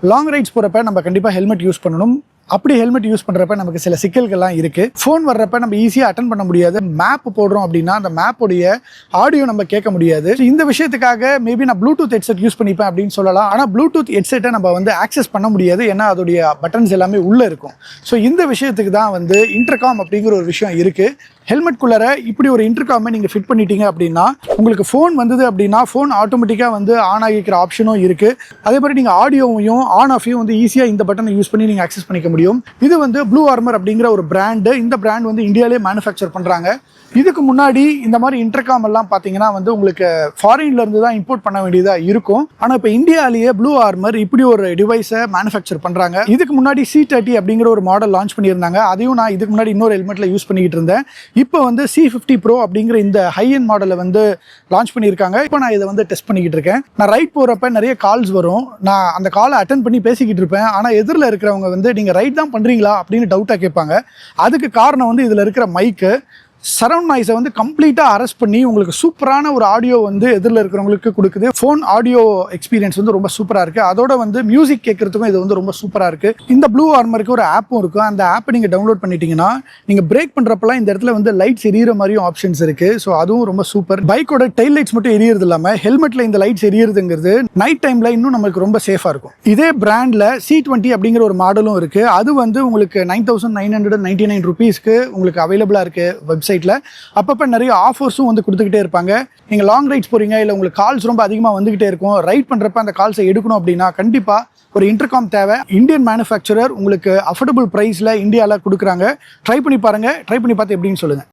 Long rides போகிறப்ப நம்ம கண்டிப்பாக ஹெல்மெட் யூஸ் பண்ணணும். அப்படி ஹெல்மெட் யூஸ் பண்ணுறப்ப நமக்கு சில சிக்கல்கள்லாம் இருக்குது. ஃபோன் வர்றப்ப நம்ம ஈஸியாக அட்டன் பண்ண முடியாது. மேப் போடுறோம் அப்படின்னா அந்த மேப்போடைய ஆடியோ நம்ம கேட்க முடியாது. இந்த விஷயத்துக்காக மேபி நான் ப்ளூடூத் ஹெட்செட் யூஸ் பண்ணிப்பேன் அப்படின்னு சொல்லலாம். ஆனால் ப்ளூடூத் ஹெட்செட்டை நம்ம வந்து ஆக்சஸ் பண்ண முடியாது, ஏன்னா அதோடைய பட்டன்ஸ் எல்லாமே உள்ளே இருக்கும். ஸோ இந்த விஷயத்துக்கு தான் வந்து இன்டர்காம் அப்படிங்கிற ஒரு விஷயம் இருக்குது. ஹெல்மெட்குள்ளார இப்படி ஒரு இன்டர்காமை நீங்கள் ஃபிட் பண்ணிட்டீங்க அப்படின்னா உங்களுக்கு ஃபோன் வந்தது அப்படின்னா ஃபோன் ஆட்டோமேட்டிக்காக வந்து ஆன் ஆகிக்கிற ஆப்ஷனும் இருக்குது. அதே மாதிரி நீங்கள் ஆடியோவையும் ஆன் ஆஃபையும் வந்து ஈஸியாக இந்த பட்டனை யூஸ் பண்ணி நீங்கள் ஆக்சஸ் பண்ணிக்க முடியும். இது வந்து ப்ளூ ஆர்மர் அப்படிங்கிற ஒரு பிராண்டு. இந்த பிராண்ட் வந்து இந்தியாவிலே மேனுஃபேக்சர் பண்ணுறாங்க. இதுக்கு முன்னாடி இந்த மாதிரி இன்டர்காம் எல்லாம் பார்த்தீங்கன்னா வந்து உங்களுக்கு ஃபாரின்ல இருந்து தான் இம்போர்ட் பண்ண வேண்டியதாக இருக்கும். ஆனால் இப்போ இந்தியாவிலேயே ப்ளூ ஆர்மர் இப்படி ஒரு டிவைஸை மேனுஃபேக்சர் பண்ணுறாங்க. இதுக்கு முன்னாடி C30 அப்படிங்கிற ஒரு மாடல் லான்ச் பண்ணியிருந்தாங்க. அதையும் நான் இதுக்கு முன்னாடி இன்னொரு ஹெல்மெட்டில் யூஸ் பண்ணிக்கிட்டு இருந்தேன். இப்போ வந்து C50 Pro அப்படிங்கிற இந்த ஹை எண்ட் மாடலை வந்து லான்ச் பண்ணியிருக்காங்க. இப்போ நான் இதை வந்து டெஸ்ட் பண்ணிக்கிட்டு இருக்கேன். நான் ரைட் போகிறப்ப நிறைய கால்ஸ் வரும். நான் அந்த காலை அட்டன் பண்ணி பேசிக்கிட்டு இருப்பேன். ஆனால் எதிரில் இருக்கிறவங்க வந்து நீங்கள் ரைட் தான் பண்ணுறீங்களா அப்படின்னு டவுட்டாக கேட்பாங்க. அதுக்கு காரணம் வந்து இதில் இருக்கிற மைக்கு சரவுண்ட் நாய்ஸை வந்து கம்ப்ளீட்டாக அரெஸ்ட் பண்ணி உங்களுக்கு சூப்பரான ஒரு ஆடியோ வந்து எதிரில் இருக்கிறவங்களுக்கு கொடுக்குது. ஃபோன் ஆடியோ எக்ஸ்பீரியன்ஸ் வந்து ரொம்ப சூப்பராக இருக்குது. அதோட வந்து மியூசிக் கேட்குறதுக்கும் இது வந்து ரொம்ப சூப்பராக இருக்குது. இந்த ப்ளூ ஆர்மருக்கு ஒரு ஆப்பும் இருக்கும். அந்த ஆப்பை நீங்கள் டவுன்லோட் பண்ணிட்டீங்கன்னா நீங்கள் பிரேக் பண்ணுறப்பெல்லாம் இந்த இடத்துல வந்து லைட்ஸ் எரியிற மாதிரியும் ஆப்ஷன்ஸ் இருக்குது. ஸோ அதுவும் ரொம்ப சூப்பர். பைக்கோட டெயில் லைட்ஸ் மட்டும் எரியறது இல்லாமல் ஹெல்மெட்டில் இந்த லைட்ஸ் எரியறதுங்கிறது நைட் டைமில் இன்னும் நமக்கு ரொம்ப சேஃபாக இருக்கும். இதே பிராண்டில் C20 அப்படிங்கிற ஒரு மாடலும் இருக்குது. அது வந்து உங்களுக்கு 9,999 rupeesக்கு உங்களுக்கு அவைலபிளாக இருக்குது வெப்சைட்டில். அப்பப்போ நிறைய ஆஃபர்ஸும் வந்து கொடுத்துக்கிட்டே இருப்பாங்க. நீங்கள் லாங் ரைட்ஸ் போகிறீங்க, இல்லை உங்களுக்கு கால்ஸ் ரொம்ப அதிகமாக வந்துகிட்டே இருக்கும், ரைட் பண்ணுறப்ப அந்த கால்ஸை எடுக்கணும் அப்படின்னா கண்டிப்பாக ஒரு இன்டர்காம் தேவை. இந்தியன் மேனுஃபேக்சரர் உங்களுக்கு அஃபோர்டபுள் ப்ரைஸில் இந்தியாவில் கொடுக்குறாங்க. ட்ரை பண்ணி பாருங்கள். ட்ரை பண்ணி பார்த்து எப்படின்னு சொல்லுங்கள்.